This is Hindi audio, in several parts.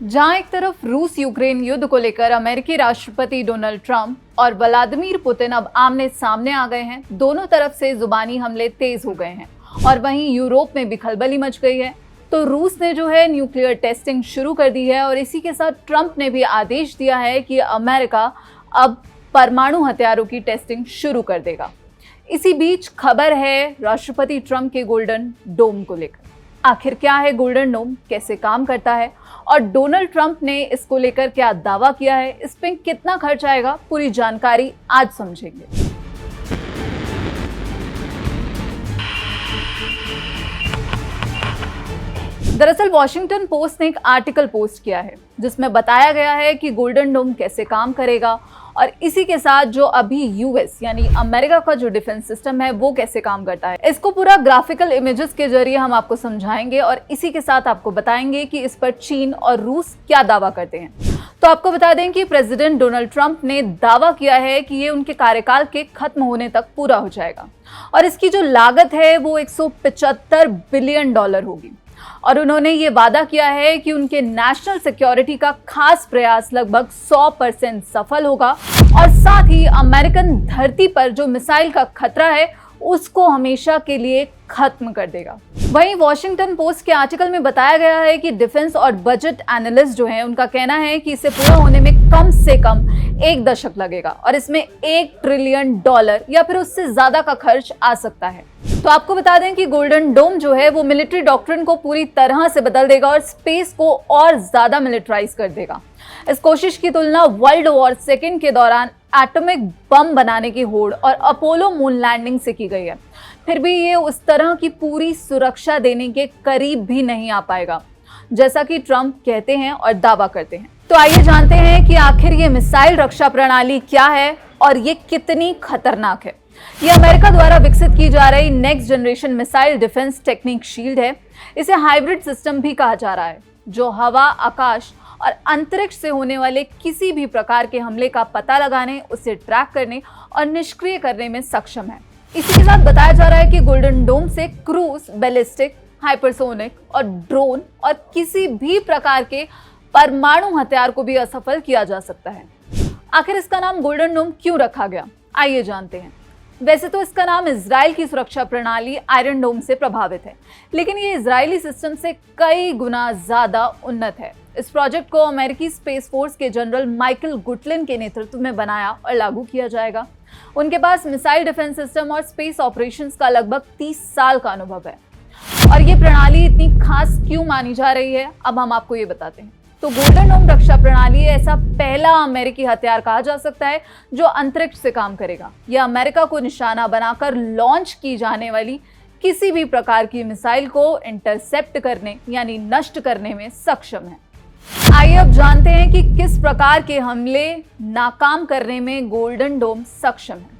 जहां एक तरफ रूस यूक्रेन युद्ध को लेकर अमेरिकी राष्ट्रपति डोनाल्ड ट्रंप और व्लादिमीर पुतिन अब आमने सामने आ गए हैं। दोनों तरफ से जुबानी हमले तेज हो गए हैं और वहीं यूरोप में भी खलबली मच गई है। तो रूस ने जो है न्यूक्लियर टेस्टिंग शुरू कर दी है और इसी के साथ ट्रंप ने भी आदेश दिया है कि अमेरिका अब परमाणु हथियारों की टेस्टिंग शुरू कर देगा। इसी बीच खबर है राष्ट्रपति ट्रंप के गोल्डन डोम को लेकर। आखिर क्या है गोल्डन डोम, कैसे काम करता है और डोनाल्ड ट्रंप ने इसको लेकर क्या दावा किया है, इस पे कितना खर्च आएगा, पूरी जानकारी आज समझेंगे। दरअसल वॉशिंगटन पोस्ट ने एक आर्टिकल पोस्ट किया है जिसमें बताया गया है कि गोल्डन डोम कैसे काम करेगा और इसी के साथ जो अभी यूएस यानी अमेरिका का जो डिफेंस सिस्टम है वो कैसे काम करता है। इसको पूरा ग्राफिकल इमेजेस के जरिए हम आपको समझाएंगे और इसी के साथ आपको बताएंगे कि इस पर चीन और रूस क्या दावा करते हैं। तो आपको बता दें कि प्रेसिडेंट डोनाल्ड ट्रंप ने दावा किया है कि ये उनके कार्यकाल के खत्म होने तक पूरा हो जाएगा और इसकी जो लागत है वो 175 बिलियन डॉलर होगी और उन्होंने ये वादा किया है कि उनके नेशनल सिक्योरिटी का खास प्रयास लगभग 100% सफल होगा और साथ ही अमेरिकन धरती पर जो मिसाइल का खतरा है उसको हमेशा के लिए खत्म कर देगा। वहीं वॉशिंगटन पोस्ट के आर्टिकल में बताया गया है कि डिफेंस और बजट एनालिस्ट जो हैं उनका कहना है कि इसे पूरा होने में कम से कम 1 दशक लगेगा और इसमें $1 ट्रिलियन या फिर उससे ज्यादा का खर्च आ सकता है। तो आपको बता दें कि गोल्डन डोम जो है वो मिलिट्री डॉक्ट्रिन को पूरी तरह से बदल देगा और स्पेस को और ज्यादा मिलिट्राइज कर देगा। इस कोशिश की तुलना वर्ल्ड वॉर सेकेंड के दौरान एटॉमिक बम बनाने की होड़ और अपोलो मून लैंडिंग से की गई है। फिर भी ये उस तरह की पूरी सुरक्षा देने के करीब भी नहीं आ पाएगा जैसा कि ट्रंप कहते हैं और दावा करते हैं। तो आइए जानते हैं कि आखिर ये मिसाइल रक्षा प्रणाली क्या है और ये कितनी खतरनाक है। ये अमेरिका द्वारा विकसित की जा रही next generation missile defence technique shield है। इसे हाइब्रिड सिस्टम भी कहा जा रहा है जो हवा, आकाश और अंतरिक्ष से होने वाले किसी भी प्रकार के हमले का पता लगाने, उसे ट्रैक करने और निष्क्रिय करने में सक्षम है। इसी के साथ बताया जा रहा है कि गोल्डन डोम से क्रूज, बैलिस्टिक, हाइपरसोनिक और ड्रोन और किसी भी प्रकार के परमाणु हथियार को भी असफल किया जा सकता है। आखिर इसका नाम गोल्डन डोम क्यों रखा गया, आइए जानते हैं। वैसे तो इसका नाम इजराइल की सुरक्षा प्रणाली आयरन डोम से प्रभावित है, लेकिन ये इजरायली सिस्टम से कई गुना ज्यादा उन्नत है। इस प्रोजेक्ट को अमेरिकी स्पेस फोर्स के जनरल माइकल गुटलिन के नेतृत्व में बनाया और लागू किया जाएगा। उनके पास मिसाइल डिफेंस सिस्टम और स्पेस ऑपरेशंस का लगभग 30 साल का अनुभव है। और ये प्रणाली इतनी खास क्यों मानी जा रही है, अब हम आपको ये बताते हैं। तो गोल्डन डोम रक्षा प्रणाली ऐसा पहला अमेरिकी हथियार कहा जा सकता है जो अंतरिक्ष से काम करेगा। यह अमेरिका को निशाना बनाकर लॉन्च की जाने वाली किसी भी प्रकार की मिसाइल को इंटरसेप्ट करने यानी नष्ट करने में सक्षम है। आइए अब जानते हैं कि किस प्रकार के हमले नाकाम करने में गोल्डन डोम सक्षम है।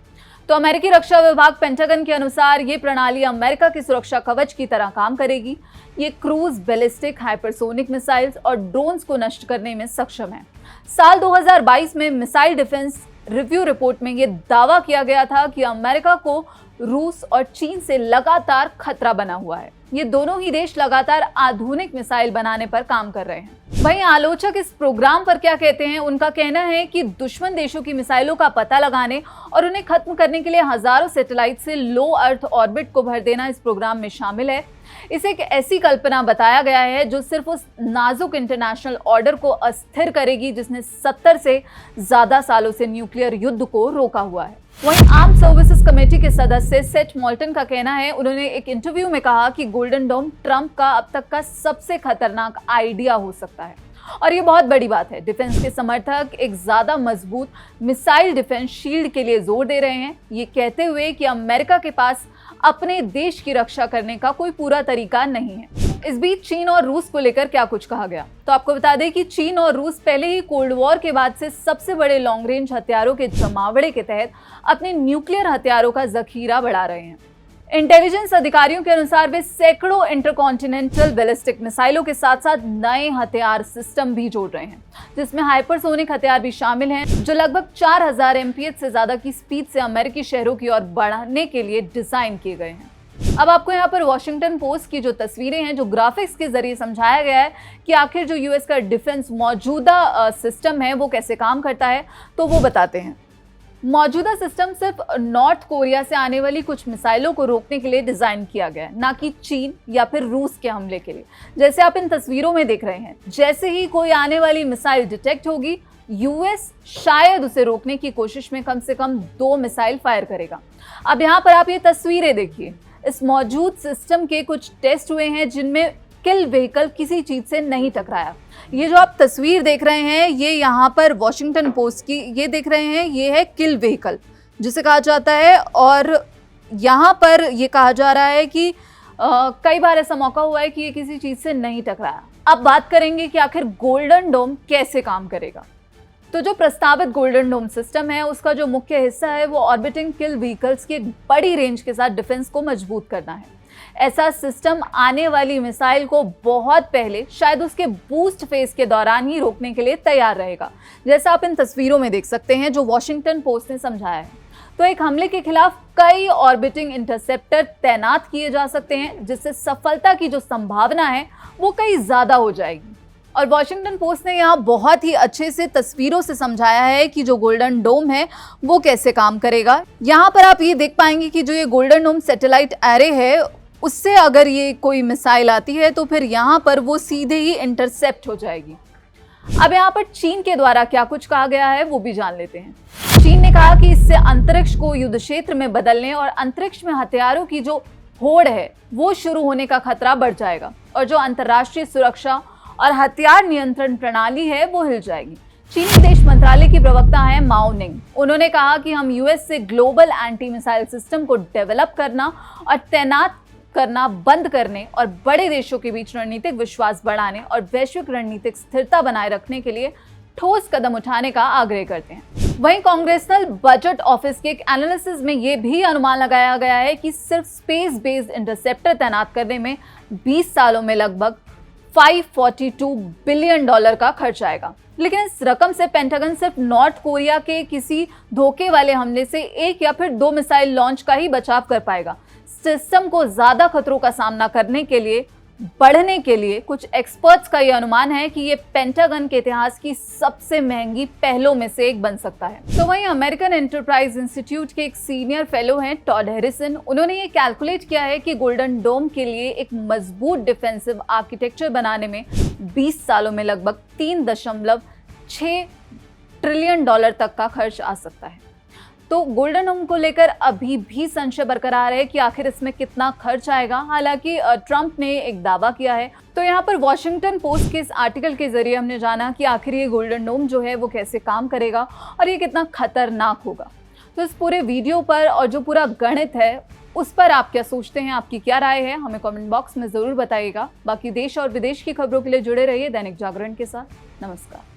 तो अमेरिकी रक्षा विभाग पेंटागन के अनुसार ये प्रणाली अमेरिका की सुरक्षा कवच की तरह काम करेगी। ये क्रूज, बैलिस्टिक, हाइपरसोनिक मिसाइल्स और ड्रोन्स को नष्ट करने में सक्षम है। साल 2022 में मिसाइल डिफेंस रिव्यू रिपोर्ट में ये दावा किया गया था कि अमेरिका को रूस और चीन से लगातार खतरा बना हुआ है। ये दोनों ही देश लगातार आधुनिक मिसाइल बनाने पर काम कर रहे हैं। वहीं आलोचक इस प्रोग्राम पर क्या कहते हैं, उनका कहना है कि दुश्मन देशों की मिसाइलों का पता लगाने और उन्हें खत्म करने के लिए हजारों सैटेलाइट से लो अर्थ ऑर्बिट को भर देना इस प्रोग्राम में शामिल है। इसे एक ऐसी कल्पना बताया गया है जो सिर्फ उस नाजुक इंटरनेशनल ऑर्डर को अस्थिर करेगी जिसने 70 से ज्यादा सालों से न्यूक्लियर युद्ध को रोका हुआ है। वहीं आर्म सर्विसेज कमेटी के सदस्य सेट मोल्टन का कहना है, उन्होंने एक इंटरव्यू में कहा कि गोल्डन डोम ट्रंप का अब तक का सबसे खतरनाक आइडिया हो सकता है और ये बहुत बड़ी बात है। डिफेंस के समर्थक एक ज्यादा मजबूत मिसाइल डिफेंस शील्ड के लिए जोर दे रहे हैं, ये कहते हुए कि अमेरिका के पास अपने देश की रक्षा करने का कोई पूरा तरीका नहीं है। इस बीच चीन और रूस को लेकर क्या कुछ कहा गया, तो आपको बता दें कि चीन और रूस पहले ही कोल्ड वॉर के बाद से सबसे बड़े लॉन्ग रेंज हथियारों के जमावड़े के तहत अपने न्यूक्लियर हथियारों का जखीरा बढ़ा रहे हैं। इंटेलिजेंस अधिकारियों के अनुसार वे सैकड़ों इंटरकॉन्टिनेंटल बैलिस्टिक मिसाइलों के साथ साथ नए हथियार सिस्टम भी जोड़ रहे हैं, जिसमें हाइपरसोनिक हथियार भी शामिल हैं जो लगभग 4000 MPH से ज्यादा की स्पीड से अमेरिकी शहरों की ओर बढ़ने के लिए डिजाइन किए गए हैं। अब आपको यहाँ पर वॉशिंगटन पोस्ट की जो तस्वीरें हैं, जो ग्राफिक्स के जरिए समझाया गया है कि आखिर जो यूएस का डिफेंस मौजूदा सिस्टम है वो कैसे काम करता है, तो वो बताते हैं। मौजूदा सिस्टम सिर्फ नॉर्थ कोरिया से आने वाली कुछ मिसाइलों को रोकने के लिए डिजाइन किया गया है, ना कि चीन या फिर रूस के हमले के लिए। जैसे आप इन तस्वीरों में देख रहे हैं, जैसे ही कोई आने वाली मिसाइल डिटेक्ट होगी, यूएस शायद उसे रोकने की कोशिश में कम से कम 2 मिसाइल फायर करेगा। अब यहाँ पर आप ये तस्वीरें देखिए, इस मौजूद सिस्टम के कुछ टेस्ट हुए हैं जिनमें किल व्हीकल किसी चीज से नहीं टकराया। ये जो आप तस्वीर देख रहे हैं, ये यहाँ पर वॉशिंगटन पोस्ट की ये देख रहे हैं, ये है किल व्हीकल जिसे कहा जाता है। और यहाँ पर ये कहा जा रहा है कि कई बार ऐसा मौका हुआ है कि ये किसी चीज से नहीं टकराया। अब बात करेंगे कि आखिर गोल्डन डोम कैसे काम करेगा। तो जो प्रस्तावित गोल्डन डोम सिस्टम है, उसका जो मुख्य हिस्सा है वो ऑर्बिटिंग किल व्हीकल्स की एक बड़ी रेंज के साथ डिफेंस को मजबूत करना है। ऐसा सिस्टम आने वाली मिसाइल को बहुत पहले, शायद उसके बूस्ट फेज के दौरान ही रोकने के लिए तैयार रहेगा, जैसा आप इन तस्वीरों में देख सकते हैं जो वॉशिंगटन पोस्ट ने समझाया है। तो एक हमले के खिलाफ कई ऑर्बिटिंग इंटरसेप्टर तैनात किए जा सकते हैं, जिससे सफलता की जो संभावना है वो कई ज्यादा हो जाएगी। और वॉशिंगटन पोस्ट ने यहाँ बहुत ही अच्छे से तस्वीरों से समझाया है कि जो गोल्डन डोम है वो कैसे काम करेगा। यहाँ पर आप ये देख पाएंगे कि जो ये गोल्डन डोम सैटेलाइट एरे है, उससे अगर ये कोई मिसाइल आती है तो फिर यहाँ पर वो सीधे ही इंटरसेप्ट हो जाएगी। अब यहाँ पर चीन के द्वारा क्या कुछ कहा गया है वो भी जान लेते हैं। चीन ने कहा कि इससे अंतरिक्ष को युद्ध क्षेत्र में बदलने और अंतरिक्ष में हथियारों की जो होड़ है वो शुरू होने का खतरा बढ़ जाएगा, और जो अंतर्राष्ट्रीय सुरक्षा और हथियार नियंत्रण प्रणाली है वो हिल जाएगी। चीनी विदेश मंत्रालय की प्रवक्ता है माओ निंग। उन्होंने कहा कि हम यूएस से ग्लोबल एंटी मिसाइल सिस्टम को डेवलप करना और तैनात करना बंद करने और बड़े देशों के बीच रणनीतिक विश्वास बढ़ाने और वैश्विक रणनीतिक स्थिरता बनाए रखने के लिए ठोस कदम उठाने का आग्रह करते हैं। वहीं कांग्रेसनल बजट ऑफिस के एक एनालिसिस में यह भी अनुमान लगाया गया है कि सिर्फ स्पेस बेस्ड इंटरसेप्टर तैनात करने में 20 सालों में लगभग $542 बिलियन का खर्च आएगा। लेकिन इस रकम से पेंटागन सिर्फ नॉर्थ कोरिया के किसी धोखे वाले हमले से 1 या फिर 2 मिसाइल लॉन्च का ही बचाव कर पाएगा। सिस्टम को ज्यादा खतरों का सामना करने के लिए बढ़ने के लिए कुछ एक्सपर्ट्स का यह अनुमान है कि ये पेंटागन के इतिहास की सबसे महंगी पहलों में से एक बन सकता है। तो वहीं अमेरिकन एंटरप्राइज इंस्टीट्यूट के एक सीनियर फेलो हैं टॉड हैरिसन। उन्होंने ये कैलकुलेट किया है कि गोल्डन डोम के लिए एक मजबूत डिफेंसिव आर्किटेक्चर बनाने में 20 सालों में लगभग $3.6 ट्रिलियन तक का खर्च आ सकता है। तो गोल्डन डोम को लेकर अभी भी संशय बरकरार है कि आखिर इसमें कितना खर्च आएगा। हालांकि ट्रंप ने एक दावा किया है। तो यहाँ पर वॉशिंगटन पोस्ट के इस आर्टिकल के जरिए हमने जाना कि आखिर ये गोल्डन डोम जो है वो कैसे काम करेगा और ये कितना खतरनाक होगा। तो इस पूरे वीडियो पर और जो पूरा गणित है उस पर आप क्या सोचते हैं, आपकी क्या राय है, हमें कमेंट बॉक्स में ज़रूर बताइएगा। बाकी देश और विदेश की खबरों के लिए जुड़े रहिए दैनिक जागरण के साथ। नमस्कार।